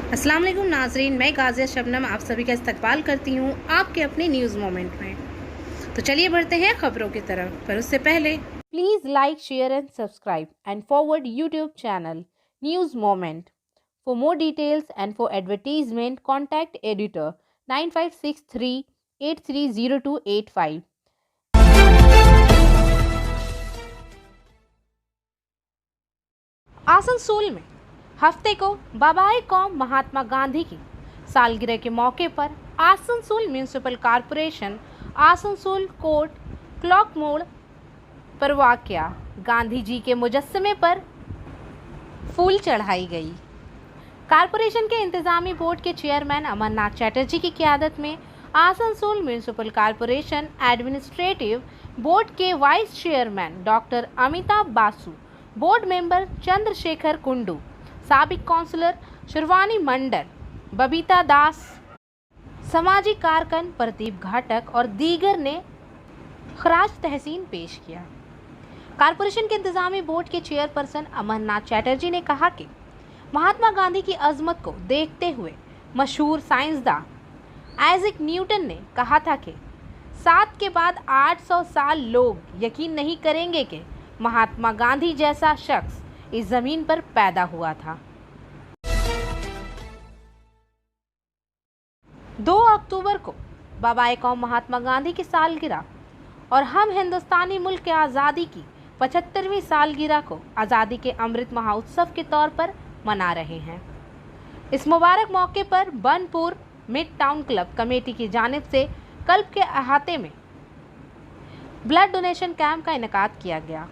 अस्सलाम वालेकुम नाजरीन, मैं गाज़िया शबनम आप सभी का इस्तकबाल करती हूँ आपके अपने न्यूज़ मोमेंट में। तो चलिए बढ़ते हैं खबरों की तरफ, पर उससे पहले please like, share and subscribe and forward YouTube channel news moment. For more details and for advertisement contact editor 9563830285। Asansol में हफ्ते को बाबाए कौम महात्मा गांधी की सालगिरह के मौके पर Asansol municipal corporation Asansol court clock मोड़ पर वाक़या गांधी जी के मुजस्समे पर फूल चढ़ाई गई। कॉरपोरेशन के इंतजामी बोर्ड के चेयरमैन अमरनाथ चैटर्जी की क़यादत में Asansol municipal corporation administrative board के vice chairman doctor Amitabh Basu, board member Chandrashekhar Kundu, साबिक काउंसलर शिरवानी मंडल, बबीता दास, सामाजिक कारकन प्रदीप घाटक और दीगर ने खराज तहसीन पेश किया। कॉरपोरेशन के इंतजामी बोर्ड के चेयरपर्सन अमरनाथ चैटर्जी ने कहा कि महात्मा गांधी की अजमत को देखते हुए मशहूर साइंसदान आइजैक न्यूटन ने कहा था कि 7 के बाद 800 साल लोग यकीन नहीं करेंगे कि महात्मा गांधी जैसा शख्स इस जमीन पर पैदा हुआ था। 2 अक्टूबर को बाबाए कौम महात्मा गांधी की सालगिरह और हम हिंदुस्तानी मुल्क के आज़ादी की 75वीं सालगिरह को आज़ादी के अमृत महोत्सव के तौर पर मना रहे हैं। इस मुबारक मौके पर Burnpur mid town club committee की जानिब से क्लब के अहाते में ब्लड डोनेशन कैंप का इनेकाद किया गया।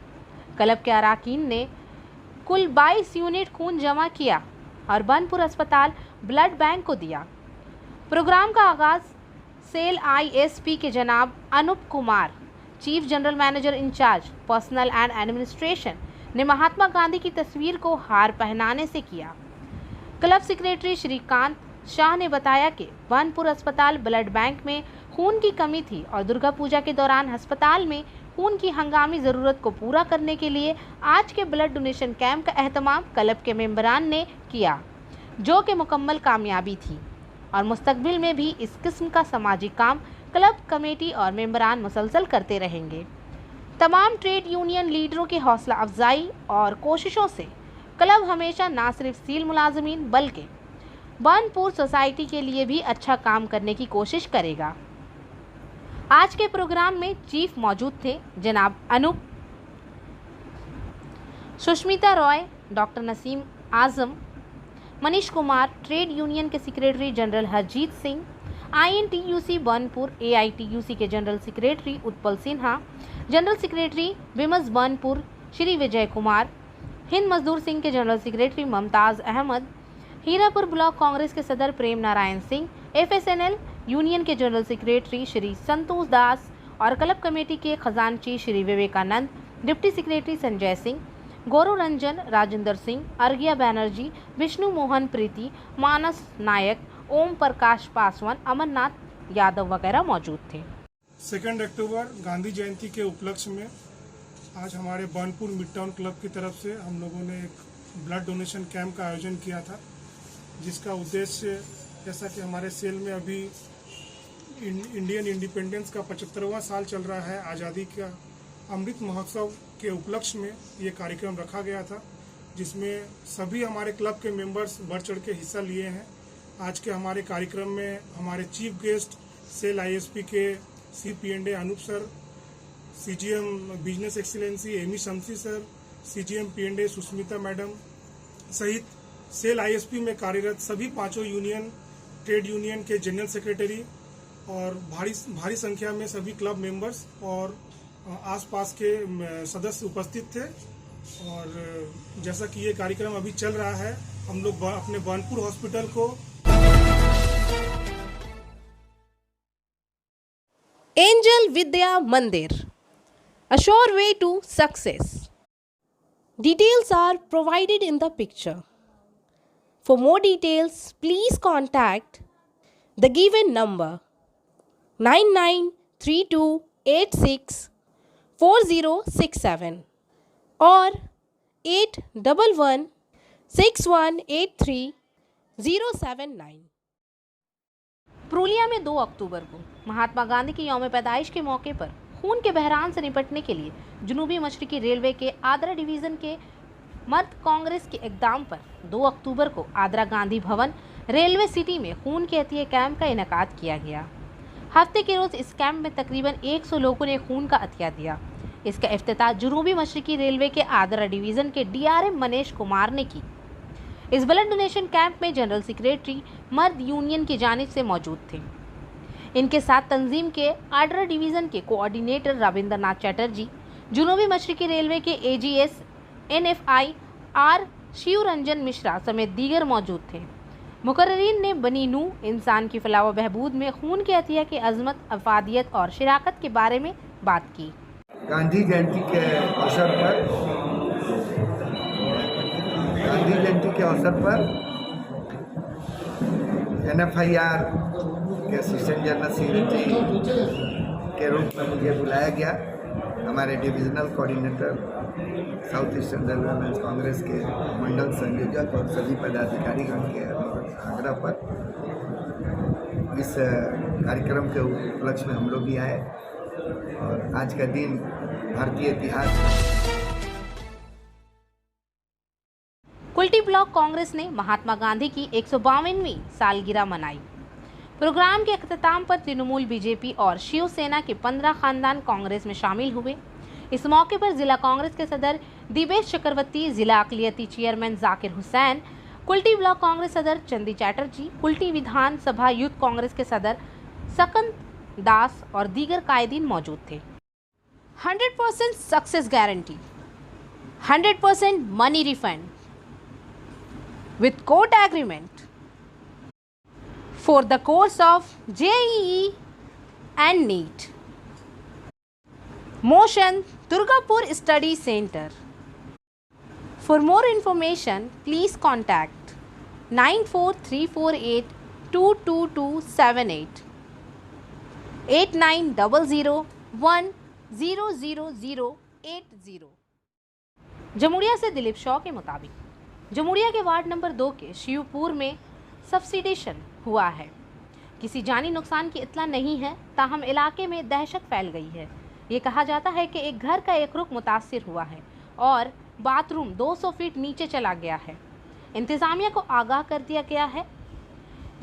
क्लब के अरकान ने कुल 22 यूनिट खून जमा किया और बनपुर अस्पताल ब्लड बैंक को दिया। प्रोग्राम का आगाज़ सेल आईएसपी के जनाब Anoop Kumar, chief general manager incharge personnel and administration ने महात्मा गांधी की तस्वीर को हार पहनाने से किया। क्लब सेक्रेटरी श्रीकांत शाह ने बताया कि बनपुर अस्पताल ब्लड बैंक में खून की कमी थी और दुर्गा पूजा के दौरान अस्पताल में खून की हंगामी ज़रूरत को पूरा करने के लिए आज के ब्लड डोनेशन कैंप का एहतमाम क्लब के मेंबरान ने किया, जो कि मुकम्मल कामयाबी थी और मुस्तकबिल में भी इस किस्म का सामाजिक काम क्लब कमेटी और मेंबरान मुसलसल करते रहेंगे। तमाम ट्रेड यूनियन लीडरों की हौसला अफजाई और कोशिशों से क्लब हमेशा न सिर्फ सील मुलाजमीन बल्कि बनपुर सोसाइटी के लिए भी अच्छा काम करने की कोशिश करेगा। आज के प्रोग्राम में चीफ मौजूद थे जनाब Anup, Sushmita Roy, doctor Naseem Azam, Manish Kumar, trade union के secretary general Harjeet Singh, INTUC Burnpur, AITUC के general secretary Utpal Sinha, general secretary विमस बनपुर श्री विजय कुमार, हिंद मजदूर सिंह के general secretary Mumtaz Ahmed, Hirapur block Congress के सदर प्रेम नारायण सिंह, एफएसएनएल यूनियन के जनरल सेक्रेटरी श्री संतोष दास और क्लब कमेटी के खजानची श्री विवेकानंद, डिप्टी सेक्रेटरी संजय सिंह, गौरव रंजन, राजेंद्र सिंह, अर्घिया बैनर्जी, विष्णु मोहन प्रीति, मानस नायक, ओम प्रकाश पासवान, अमरनाथ यादव वगैरह मौजूद थे। 2 अक्टूबर गांधी जयंती के उपलक्ष्य में आज हमारे बनपुर मिड टाउन क्लब की तरफ से हम लोगों ने एक ब्लड डोनेशन कैंप का आयोजन किया था, जिसका उद्देश्य जैसा कि हमारे सेल में अभी इंडियन इंडिपेंडेंस का 75वां साल चल रहा है, आज़ादी का अमृत महोत्सव के उपलक्ष्य में ये कार्यक्रम रखा गया था, जिसमें सभी हमारे क्लब के मेंबर्स बढ़ चढ़ के हिस्सा लिए हैं। आज के हमारे कार्यक्रम में हमारे चीफ गेस्ट सेल आईएसपी के CP&A Anup sir, CGM business excellency Ami Shamsi sir, CGM P&A Sushmita madam सहित सेल आईएसपी में कार्यरत सभी 5 यूनियन ट्रेड यूनियन के जनरल सेक्रेटरी और भारी संख्या में सभी क्लब मेंबर्स और आसपास के सदस्य उपस्थित थे। और जैसा कि ये कार्यक्रम अभी चल रहा है, हम लोग अपने बनपुर हॉस्पिटल को एंजल विद्या मंदिर, a sure way to success. Details are provided in the picture. For more details, please contact the given number 9932864067 or 8116183 079। Purulia में 2 अक्टूबर को महात्मा गांधी की यौम पैदाइश के मौके पर खून के बहरान से निपटने के लिए जनूबी मशरकी रेलवे के आद्रा डिवीजन के मर्द कांग्रेस के इक़दाम पर 2 अक्टूबर को आद्रा गांधी भवन रेलवे सिटी में खून के अतिय कैंप का इनेकाद किया गया। हफ्ते के रोज इस कैंप में तकरीबन 100 लोगों ने खून का अतिया दिया। इसका इफ्तिताह जनूबी मशरकी रेलवे के आद्रा डिवीजन के DRM मनीष कुमार ने की। इस ब्लड डोनेशन कैंप में जनरल सेक्रेटरी मर्द यूनियन की जानिब से मौजूद थे। इनके साथ तंजीम के आद्रा डिवीजन के कोऑर्डिनेटर रविंद्रनाथ चटर्जी, जनूबी मशरकी रेलवे के AGS NFI R Shivranjan Mishra समेत दीगर मौजूद थे। मुकर्रीन ने बनी नूह इंसान की फलाह व बहबूद में खून के अतिया की अजमत, अफादियत और शराकत के बारे में बात की। गांधी जयंती के अवसर पर NFIR के असिस्टेंट जनरल सेक्रेटरी के रूप में मुझे बुलाया गया। हमारे divisional coordinator South Eastern Railway men's Congress के मंडल संयोजक और सभी पदाधिकारीगण के आग्रह पर इस कार्यक्रम के उपलक्ष्य में हम लोग भी आए और आज का दिन भारतीय इतिहास। कुल्टी ब्लॉक कांग्रेस ने महात्मा गांधी की 152वीं सालगिरह मनाई। प्रोग्राम के अख्ताम पर तृणमूल, BJP और शिवसेना के 15 खानदान कांग्रेस में शामिल हुए। इस मौके पर जिला कांग्रेस के सदर दिवेश चक्रवर्ती, जिला अकलियती चेयरमैन जाकिर हुसैन, कुल्टी ब्लॉक कांग्रेस सदर चंदी चैटर्जी, कुल्टी विधान सभा यूथ कांग्रेस के सदर सकंद दास और दीगर कायदीन मौजूद थे। 100% success guarantee, 100% money refund with court agreement for the course of JEE and NEET. Motion, Durgapur Study Center. For more information, please contact 94348 22278 8900100080। Jamuria से दिलीप शॉ के मुताबिक जमुड़िया के वार्ड नंबर 2 के शिवपुर में सब्सिडेशन हुआ है। किसी जानी नुकसान की इत्तला नहीं है, ताहम इलाके में दहशत फैल गई है। ये कहा जाता है कि एक घर का एक रुख मुतासिर हुआ है और बाथरूम 200 फीट नीचे चला गया है। इंतज़ामिया को आगाह कर दिया गया है।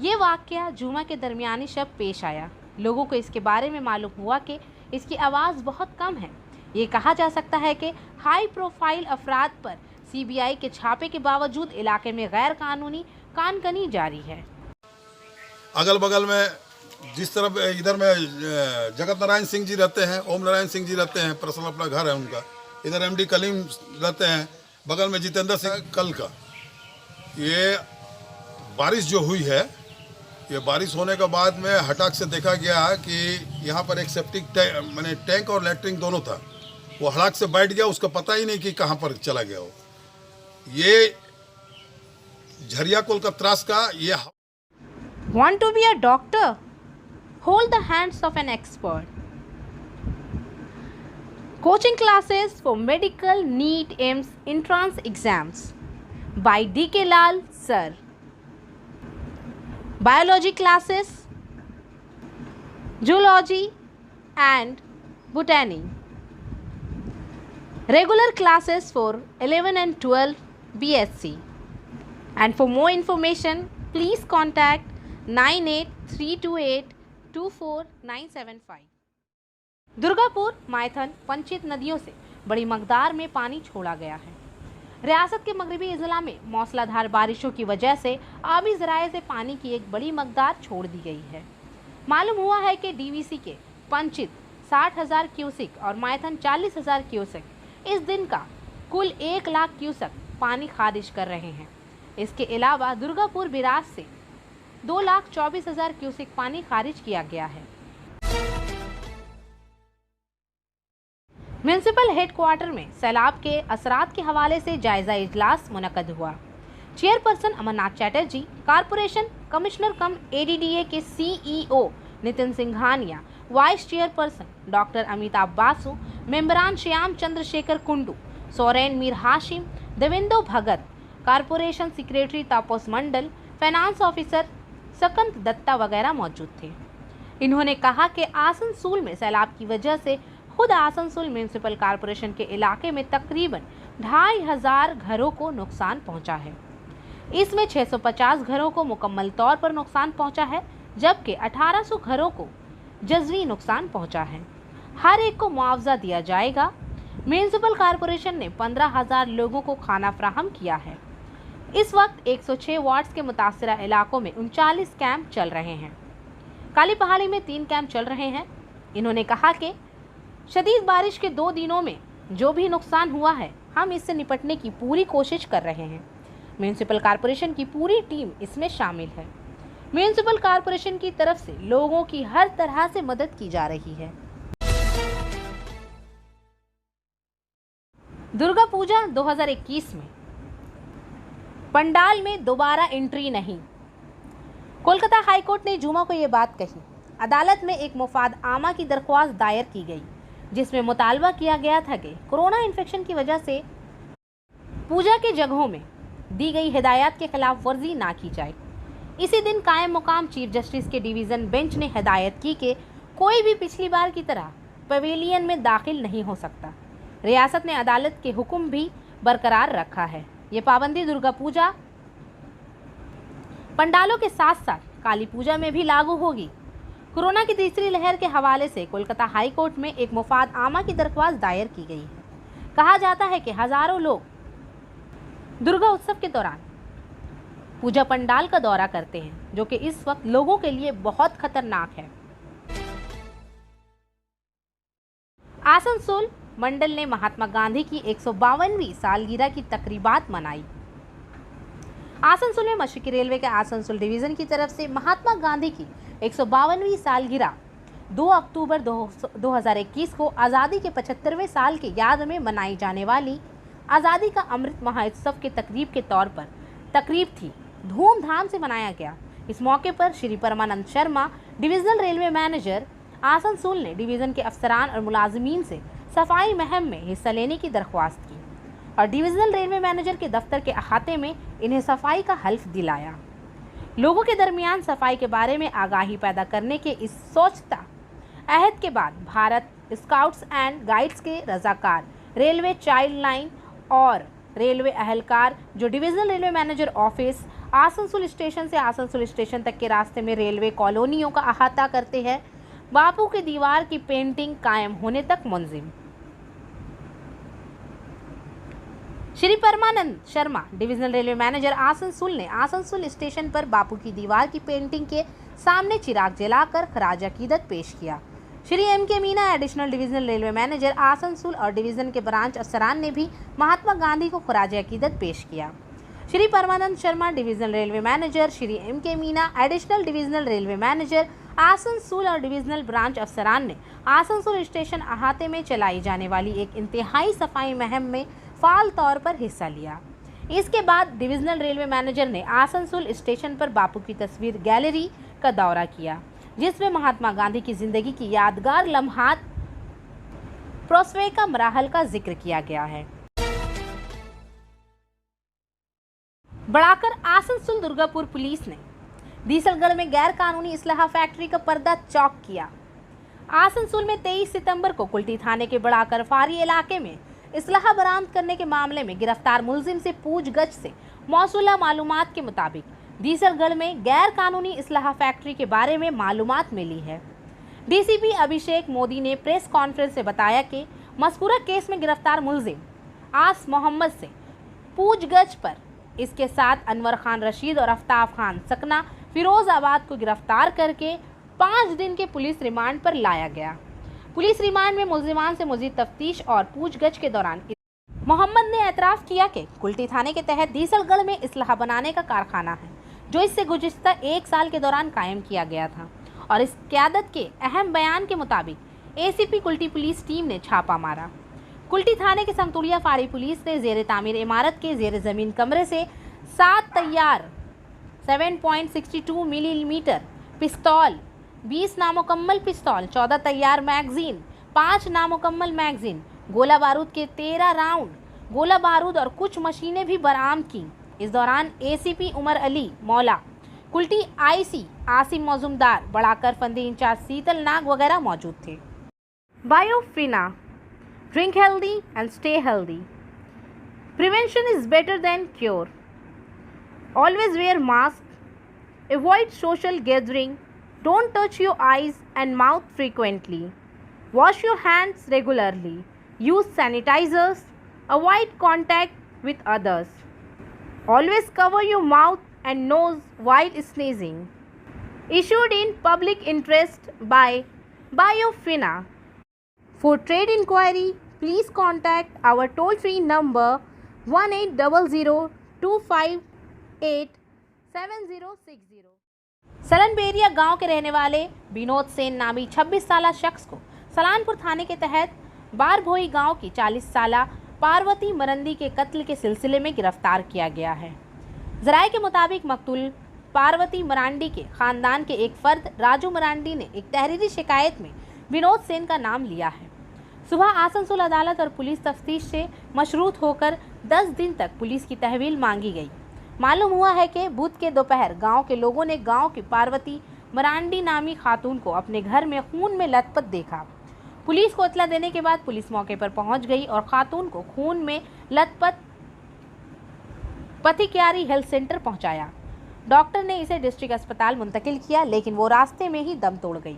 ये वाक़या जुमा के दरमियानी शब पेश आया। लोगों को इसके बारे में मालूम हुआ कि इसकी आवाज़ बहुत कम है। ये कहा जा सकता है कि हाई प्रोफाइल अफराद पर CBI के छापे के बावजूद इलाके में गैर कानूनी कानकनी जारी है। अगल बगल में जिस तरफ इधर में जगत नारायण सिंह जी रहते हैं, ओम नारायण सिंह जी रहते हैं, पर्सनल अपना घर है उनका। इधर MD कलीम रहते हैं, बगल में जितेंद्र सिंह कल का। ये बारिश जो हुई है, ये बारिश होने के बाद में हटाक से देखा गया कि यहाँ पर एक सेप्टिक टैंक और लैट्रिन दोनों था। वो हड़ाक से बैठ गया, उसका पता ही नहीं कि कहाँ पर चला गया वो। ये झरिया कोल का त्रास का ये। Want to be a doctor? Hold the hands of an expert. Coaching classes for medical NEET AIMS entrance exams by DK Lal Sir. Biology classes, zoology and botany. Regular classes for 11 and 12 BSc. And for more information, please contact 9832824975। Durgapur मायथन पंचित नदियों से बड़ी मकदार में पानी छोड़ा गया है। रियासत के मगरबी अजला में मौसलाधार बारिशों की वजह से आबी ज़राए से पानी की एक बड़ी मकदार छोड़ दी गई है। मालूम हुआ है कि DVC के पंचित 60,000 क्यूसिक और मायथन 40,000 क्यूसिक इस दिन का कुल 1 लाख क्यूसेक पानी खारिज कर रहे हैं। इसके अलावा दुर्गापुर बिराज से 2,24,000 क्यूसेक पानी खारिज किया गया है। म्यूनिसिपल हेडक्वार्टर में सैलाब के असरात के हवाले से जायजा इजलास मुनक्कद हुआ। Chairperson Amarnath Chatterjee, corporation commissioner cum ADDA के CEO Nitin Singhania, vice chairperson doctor Amitabh Basu, मेंबरान Shyam Chandrashekhar Kundu, Soren Mir Hashim, Debendu Bhagat, corporation secretary Tapas Mandal, finance officer Sakant Dutta वगैरह मौजूद थे। इन्होंने कहा कि आसनसोल में सैलाब की वजह से खुद आसनसोल म्यूनिसिपल कॉरपोरेशन के इलाके में तकरीबन 2500 घरों को नुकसान पहुंचा है। इसमें 650 घरों को मुकम्मल तौर पर नुकसान पहुंचा है, जबकि 1800 घरों को जज़वी नुकसान पहुंचा है। हर एक को मुआवजा दिया जाएगा। म्यूनिसिपल कॉरपोरेशन ने 15,000 लोगों को खाना फराहम किया है। इस वक्त 106 वार्ड्स के मुतासरा इलाकों में 39 कैंप चल रहे हैं। काली पहाड़ी में 3 कैंप चल रहे हैं। इन्होंने कहा कि शदीद बारिश के 2 दिनों में जो भी नुकसान हुआ है, हम इससे निपटने की पूरी कोशिश कर रहे हैं। म्यूनिसिपल कॉरपोरेशन की पूरी टीम इसमें शामिल है। म्यूनिसिपल कॉरपोरेशन की तरफ से लोगों की हर तरह से मदद की जा रही है। दुर्गा पूजा 2021 में पंडाल में दोबारा एंट्री नहीं। कोलकाता हाईकोर्ट ने जुमा को ये बात कही। अदालत में एक मुफाद आमा की दरख्वास्त दायर की गई, जिसमें मुतालबा किया गया था कि कोरोना इन्फेक्शन की वजह से पूजा के जगहों में दी गई हिदायत के खिलाफ वर्जी ना की जाए। इसी दिन कायम मुकाम चीफ जस्टिस के डिवीज़न बेंच ने हिदायत की कि कोई भी पिछली बार की तरह पवेलियन में दाखिल नहीं हो सकता। रियासत ने अदालत के हुक्म भी बरकरार रखा है। ये पाबंदी दुर्गा पूजा पंडालों के साथ साथ काली पूजा में भी लागू होगी। कोरोना की तीसरी लहर के हवाले से कोलकाता हाई कोर्ट में एक मुफाद आमा की दरख्वास्त दायर की गई है। कहा जाता है कि हजारों लोग दुर्गा उत्सव के दौरान पूजा पंडाल का दौरा करते हैं, जो कि इस वक्त लोगों के लिए बहुत खतरनाक है। आसनसोल मंडल ने महात्मा गांधी की 152वीं सालगिरह की तकरीबात मनाई। आसनसोल में मशरकी रेलवे के आसनसोल डिवीजन की तरफ से महात्मा गांधी की 152वीं सालगिरह 2 अक्टूबर 2021 को आज़ादी के 75वें साल की याद में मनाई जाने वाली आज़ादी का अमृत महोत्सव के तकरीब के तौर पर तकरीब थी, धूमधाम से मनाया गया। इस मौके पर Shri Parmanand Sharma, divisional railway manager Asansol ने डिवीज़न के अफसरान और मुलाजिमीन से सफाई मुहिम में हिस्सा लेने की दरख्वास्त की और डिविजनल रेलवे मैनेजर के दफ्तर के अहाते में इन्हें सफाई का हल्फ दिलाया। लोगों के दरमियान सफाई के बारे में आगाही पैदा करने के इस सोचता अहद के बाद भारत स्काउट्स एंड गाइड्स के रजाकार, रेलवे चाइल्ड लाइन और रेलवे अहलकार जो divisional railway manager office Asansol station से आसनसोल स्टेशन तक के रास्ते में रेलवे कॉलोनियों का अहाता करते हैं, बापू की दीवार की पेंटिंग कायम होने तक मुंजिम। Shri Parmanand Sharma, divisional railway manager Asansol ने आसनसोल स्टेशन पर बापू की दीवार की पेंटिंग के सामने चिराग जलाकर खराज अकीदत पेश किया। Shri M.K. Meena, additional divisional railway manager Asansol और डिवीजन के ब्रांच अफसरान ने भी महात्मा गांधी को खराज अकीदत पेश किया। Shri Parmanand Sharma, divisional railway manager, Shri M.K. Meena, additional divisional railway manager Asansol और डिविजनल ब्रांच अफसरान ने आसनसोल स्टेशन अहाते में चलाई जाने वाली एक इंतहाई सफाई मुहिम में फाल तौर पर हिस्सा लिया। इसके बाद डिविजनल रेलवे मैनेजर ने आसनसोल स्टेशन पर बापू की तस्वीर गैलरी का दौरा किया, जिसमें महात्मा गांधी की जिंदगी की यादगार लम्हात प्रोस्वेका मराहल का जिक्र किया गया है। बढ़ाकर आसनसोल दुर्गापुर पुलिस ने दीसलगढ़ में गैर कानूनी इस्लाहा फैक्ट्री का पर्दा चौक किया। आसनसोल में 23 सितंबर को कुल्टी थाने के बढ़ाकर फारी इलाके में इस्लाहा बरामद करने के मामले में गिरफ्तार मुलजिम से पूछगछ से मौसूला मालूमात के मुताबिक दीसलगढ़ में गैर कानूनी इस्लाहा फैक्ट्री के बारे में मालूमात मिली है। डीसीपी अभिषेक मोदी ने प्रेस कॉन्फ्रेंस में बताया कि मज़कूरा केस में गिरफ्तार मुलजिम आस मोहम्मद से पूछगछ पर इसके साथ अनवर खान रशीद और आफ्ताब खान सकना फिरोजाबाद को गिरफ्तार करके 5 दिन के पुलिस रिमांड पर लाया गया। पुलिस रिमांड में मुलजिमान से मजीद तफ्तीश और पूछगछ के दौरान मोहम्मद ने एतराफ़ किया कि कुल्टी थाने के तहत दीसलगढ़ में इस्लाहा बनाने का कारखाना है, जो इससे गुज़िश्ता 1 साल के दौरान कायम किया गया था और इस क़यादत के अहम बयान के मुताबिक एसीपी कुल्टी पुलिस टीम ने छापा मारा। कुल्टी थाने के संतुलिया फाड़ी पुलिस ने ज़ेर तामीर इमारत के ज़ेर ज़मीन कमरे से 7 तैयार 7.62 मिलीमीटर पिस्तौल, 20 नामुकम्मल पिस्तौल, 14 तैयार मैगजीन, 5 नामुकम्मल मैगजीन, गोला बारूद के 13 राउंड गोला बारूद और कुछ मशीनें भी बरामद की। इस दौरान एसीपी उमर अली मौला, कुल्टी आईसी आसिम मौजूमदार, बढ़ाकर फंदी इंचार्ज शीतल नाग वगैरह मौजूद थे। Biofina, drink healthy and stay healthy. Prevention is better than cure. Always wear mask. Avoid social gathering. Don't touch your eyes and mouth frequently. Wash your hands regularly. Use sanitizers. Avoid contact with others. Always cover your mouth and nose while sneezing. Issued in public interest by Biofina. For trade inquiry, please contact our toll-free number 1800258760। सलनबेरिया गांव के रहने वाले विनोद सेन नामी 26 साला शख्स को सलानपुर थाने के तहत बारभोई गांव की 40 साला पार्वती मरंदी के कत्ल के सिलसिले में गिरफ्तार किया गया है। जराये के मुताबिक मकतूल पार्वती मरांडी के खानदान के एक फर्द राजू मरांडी ने एक तहरीरी शिकायत में विनोद सेन का नाम लिया है। सुबह आसनसोल अदालत और पुलिस तफ्तीश से मशरूत होकर 10 दिन तक पुलिस की तहवील मांगी गई। मालूम हुआ है कि बुध के दोपहर गांव के लोगों ने गांव की पार्वती मरांडी नामी खातून को अपने घर में खून में लथपथ देखा। पुलिस को इत्तला देने के बाद पुलिस मौके पर पहुंच गई और खातून को खून में लथपथ पथिक्यारी हेल्थ सेंटर पहुंचाया। डॉक्टर ने इसे डिस्ट्रिक्ट अस्पताल मुंतकिल किया, लेकिन वो रास्ते में ही दम तोड़ गई।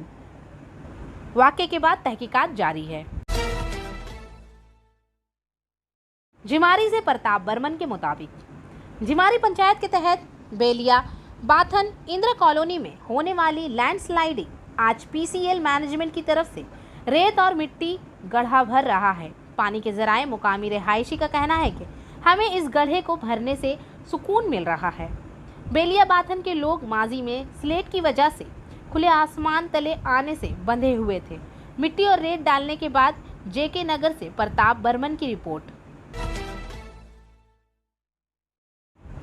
वाक़े के बाद तहकीकात जारी है। जिमारी से प्रताप बर्मन के मुताबिक जिमारी पंचायत के तहत बेलिया बाथन इंदिरा कॉलोनी में होने वाली लैंडस्लाइडिंग आज पीसीएल मैनेजमेंट की तरफ से रेत और मिट्टी गड्ढा भर रहा है। पानी के जराए मुकामी रिहायशी का कहना है कि हमें इस गड्ढे को भरने से सुकून मिल रहा है। बेलिया बाथन के लोग माजी में स्लेट की वजह से खुले आसमान तले आने से बंधे हुए थे। मिट्टी और रेत डालने के बाद जेके नगर से प्रताप बर्मन की रिपोर्ट।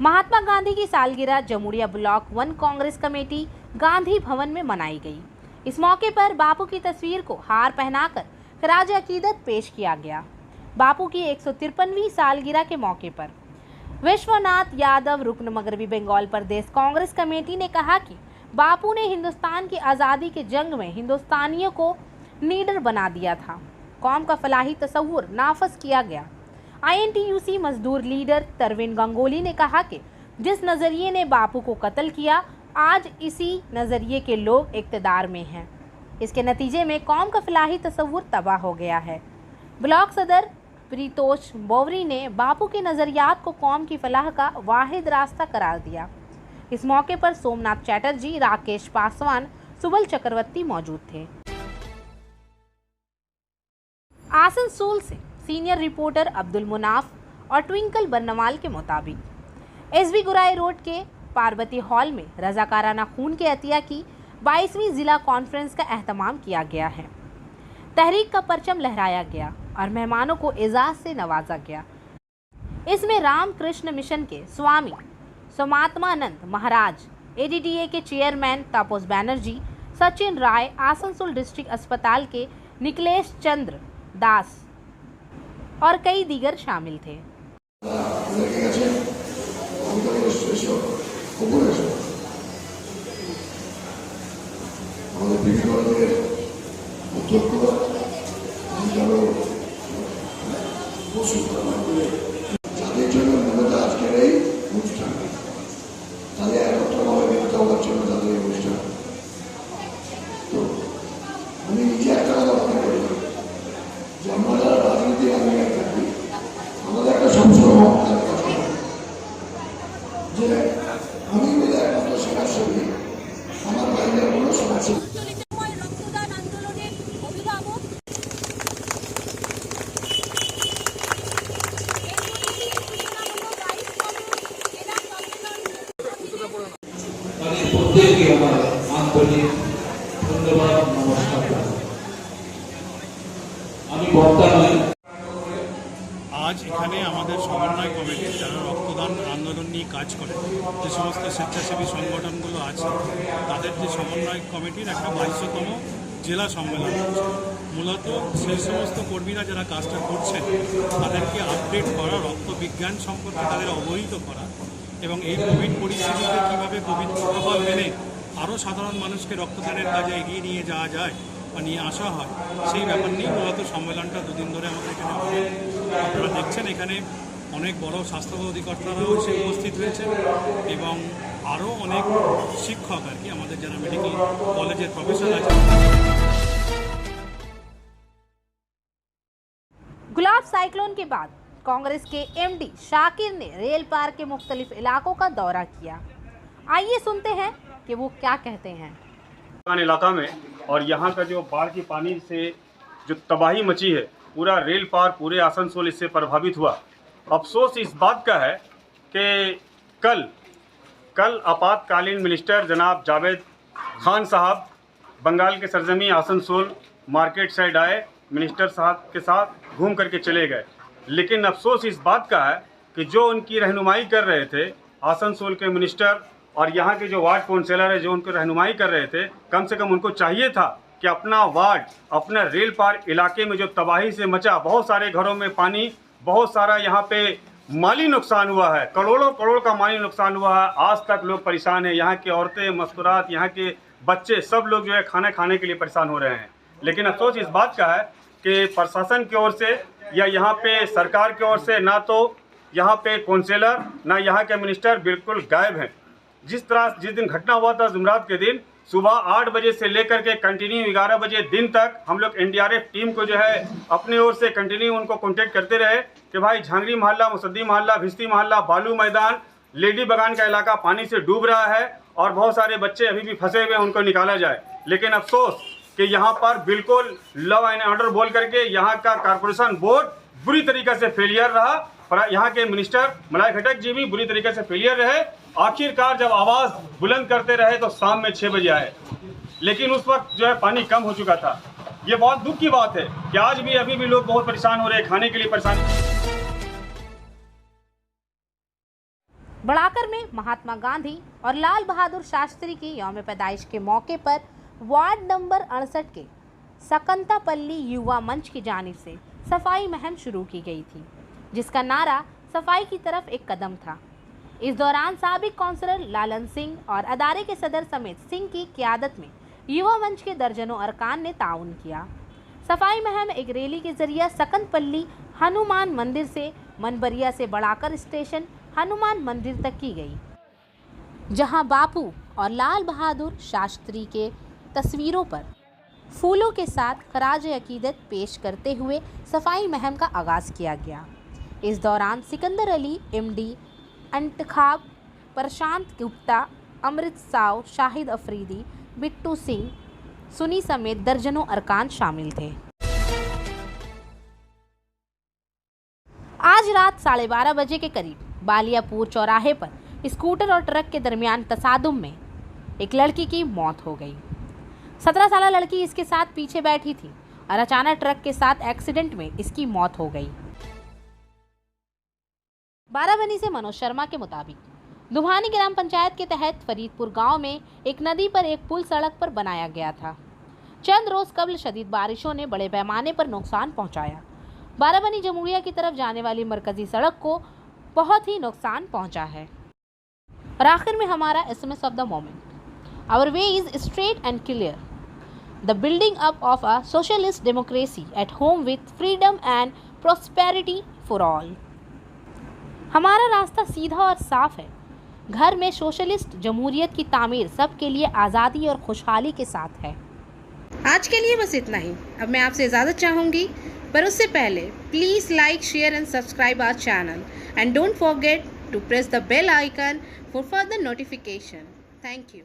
महात्मा गांधी की सालगिरह जमुड़िया ब्लॉक 1 कांग्रेस कमेटी गांधी भवन में मनाई गई। इस मौके पर बापू की तस्वीर को हार पहनाकर खराज अकीदत पेश किया गया। बापू की 153वीं सालगिरह के मौके पर विश्वनाथ यादव रुकन मगरबी बंगाल प्रदेश कांग्रेस कमेटी ने कहा कि बापू ने हिंदुस्तान की आज़ादी के जंग में हिंदुस्तानियों को नीडर बना दिया था। कौम का फलाही तसव्वुर नाफज किया गया। INTUC मजदूर लीडर तरविन गंगोली ने कहा कि जिस नज़रिए ने बापू को कत्ल किया, आज इसी नज़रिए के लोग इक़्तिदार में हैं। इसके नतीजे में कौम का फलाही तसव्वुर तबाह हो गया है। ब्लॉक सदर प्रीतोष बोवरी ने बापू के नज़रियात को कौम की फलाह का वाहिद रास्ता करार दिया। इस मौके पर सोमनाथ चैटर्जी, राकेश पासवान, सुबल चक्रवर्ती मौजूद थे। आसनसोल से सीनियर रिपोर्टर अब्दुल मुनाफ और ट्विंकल बन्नवाल के मुताबिक SB गुराई रोड के पार्वती हॉल में रजाकाराना खून के अतिया की 22वीं जिला कॉन्फ्रेंस का एहतमाम किया गया है। तहरीक का परचम लहराया गया और मेहमानों को एजाज से नवाजा गया। इसमें रामकृष्ण मिशन के स्वामी सोमात्मानंद महाराज, ADDA के चेयरमैन तापस बैनर्जी, सचिन राय, आसनसोल डिस्ट्रिक्ट अस्पताल के निकलेश चंद्र दास और कई दीगर शामिल थे। যাদের জন্য মূলত আজকের এই অনুষ্ঠান, তাদের একত্রভাবে মিলিত হওয়ার জন্য তাদের এই অনুষ্ঠান। তো আমি নিজে একটা কথা মনে করি যে আমরা যারা রাজনীতি আন্দোলনে থাকি, আমাদের একটা সবসময় মমতার কথা যে আমি বলে একমাত্র সমাজসেবী, আমার বাইরে কোনো সমাজসেবী। প্রত্যেককে আমার আন্তরিক ধন্যবাদ, নমস্কার। আমি বক্তা নই। আজ এখানে আমাদের সমন্বয় কমিটি যারা রক্তদান আন্দোলন নিয়ে কাজ করে, যে সমস্ত স্বেচ্ছাসেবী সংগঠনগুলো আছে, তাদের যে সমন্বয় কমিটির একটা 22তম জেলা সম্মেলন হচ্ছে। মূলত সেই সমস্ত কর্মীরা যারা কাজটা করছেন তাদেরকে আপডেট করা, রক্তবিজ্ঞান সম্পর্কে তাদের অবহিত করা এবং এই কোভিড পরিস্থিতিতে কীভাবে কোভিড প্রোটোকল মেনে আরও সাধারণ মানুষকে রক্তদানের কাজে এগিয়ে নিয়ে যাওয়া যায় বা নিয়ে আসা হয়, সেই ব্যাপার নিয়ে মূলত সম্মেলনটা দুদিন ধরে আমাদের এখানে হবে। আপনারা দেখছেন এখানে অনেক বড় স্বাস্থ্য অধিকর্তারাও এসে উপস্থিত হয়েছে এবং আরও অনেক শিক্ষক আর কি আমাদের যারা মেডিকেল কলেজের প্রফেসর আছে। गुलाब साइक्लोन के बाद कांग्रेस के एमडी शाकिर ने रेल पार के मुख्तलिफ इलाकों का दौरा किया। आइए सुनते हैं कि वो क्या कहते हैं। इलाका में और यहाँ का जो बाढ़ की पानी से जो तबाही मची है, पूरा रेल पार पूरे आसनसोल इससे प्रभावित हुआ। अफसोस इस बात का है कि कल आपातकालीन मिनिस्टर जनाब जावेद खान साहब बंगाल के सरजमी आसनसोल मार्केट साइड आए, मिनिस्टर साहब के साथ घूम करके चले गए। लेकिन अफसोस इस बात का है कि जो उनकी रहनुमाई कर रहे थे आसनसोल के मिनिस्टर और यहाँ के जो वार्ड काउंसिलर है जो उनको रहनुमाई कर रहे थे, कम से कम उनको चाहिए था कि अपना वार्ड, अपना रेल पार इलाके में जो तबाही से मचा, बहुत सारे घरों में पानी, बहुत सारा यहाँ पे माली नुकसान हुआ है, करोड़ों का माली नुकसान हुआ है। आज तक लोग परेशान हैं, यहाँ की औरतें मस्तूरात, यहाँ के बच्चे सब लोग जो है खाना खाने के लिए परेशान हो रहे हैं। लेकिन अफसोस इस बात का है कि प्रशासन की ओर से या यहाँ पे सरकार की ओर से ना तो यहाँ पे काउंसिलर ना यहाँ के मिनिस्टर बिल्कुल गायब हैं। जिस दिन घटना हुआ था जुमरात के दिन सुबह 8 बजे से लेकर के कंटिन्यू 11 बजे दिन तक हम लोग एनडीआरएफ टीम को जो है अपनी ओर से कंटिन्यू उनको कॉन्टेक्ट करते रहे कि भाई झांगरी मोहल्ला, मुसद्दी मोहल्ला, भिस्ती मोहल्ला, बालू मैदान, लेडी बगान का इलाका पानी से डूब रहा है और बहुत सारे बच्चे अभी भी फंसे हुए हैं, उनको निकाला जाए। लेकिन अफसोस कि यहाँ पर बिल्कुल लॉ एंड ऑर्डर बोल करके यहाँ का कॉर्पोरेशन बोर्ड बुरी तरीके से फेलियर रहा और यहाँ के मिनिस्टर मलाय घटक जी भी बुरी तरीके से फेलियर रहे। आखिरकार जब आवाज़ बुलंद करते रहे तो शाम में 6 बजे आए, लेकिन उस वक्त जो है पानी कम हो चुका था। ये बहुत दुख की बात है कि आज भी अभी भी लोग बहुत परेशान हो रहे हैं, खाने के लिए परेशान। बढ़ाकर में महात्मा गांधी और लाल बहादुर शास्त्री की यौम पैदाइश के मौके पर वार्ड नंबर 68 के सकंतापल्ली युवा मंच की जानिब से सफाई मुहिम शुरू की गई थी, जिसका नारा सफाई की तरफ एक कदम था। इस दौरान साबिक काउंसलर लालन सिंह और अदारे के सदर समेत सिंह की क़यादत में युवा मंच के दर्जनों अरकान ने ताउन किया। सफाई मुहिम एक रैली के जरिए सकंतपल्ली हनुमान मंदिर से मनबरिया से बढ़ाकर स्टेशन हनुमान मंदिर तक की गई, जहां बापू और लाल बहादुर शास्त्री के तस्वीरों पर फूलों के साथ खराज अकीदत पेश करते हुए सफाई मुहिम का आगाज़ किया गया। इस दौरान सिकंदर अली, एमडी अंतखाब, प्रशांत गुप्ता, अमृत साव, शाहिद अफरीदी, बिट्टू सिंह, सुनी समेत दर्जनों अरकान शामिल थे। आज रात 12:30 बजे के करीब बालियापुर चौराहे पर स्कूटर और ट्रक के दरमियान तसादुम में एक लड़की की मौत हो गई। 17 साल लड़की इसके साथ पीछे बैठी थी और अचानक ट्रक के साथ एक्सीडेंट में इसकी मौत हो गई। बाराबनी से मनोज शर्मा के मुताबिक दुभानी ग्राम पंचायत के तहत फरीदपुर गांव में एक नदी पर एक पुल सड़क पर बनाया गया था। चंद रोज कबल शदीद बारिशों ने बड़े पैमाने पर नुकसान पहुंचाया। बाराबनी जमुरिया की तरफ जाने वाली मरकजी सड़क को बहुत ही नुकसान पहुंचा है। और आखिर में हमारा SMS of the moment, our way is straight and clear, the building up of a socialist democracy at home with freedom and prosperity for all. हमारा रास्ता सीधा और साफ है। घर में सोशलिस्ट जमहूरियत की तामीर सबके लिए आज़ादी और खुशहाली के साथ है। आज के लिए बस इतना ही। अब मैं आपसे इजाज़त चाहूँगी, पर उससे पहले please like, share and subscribe our channel and don't forget to press the bell icon for further notification. Thank you.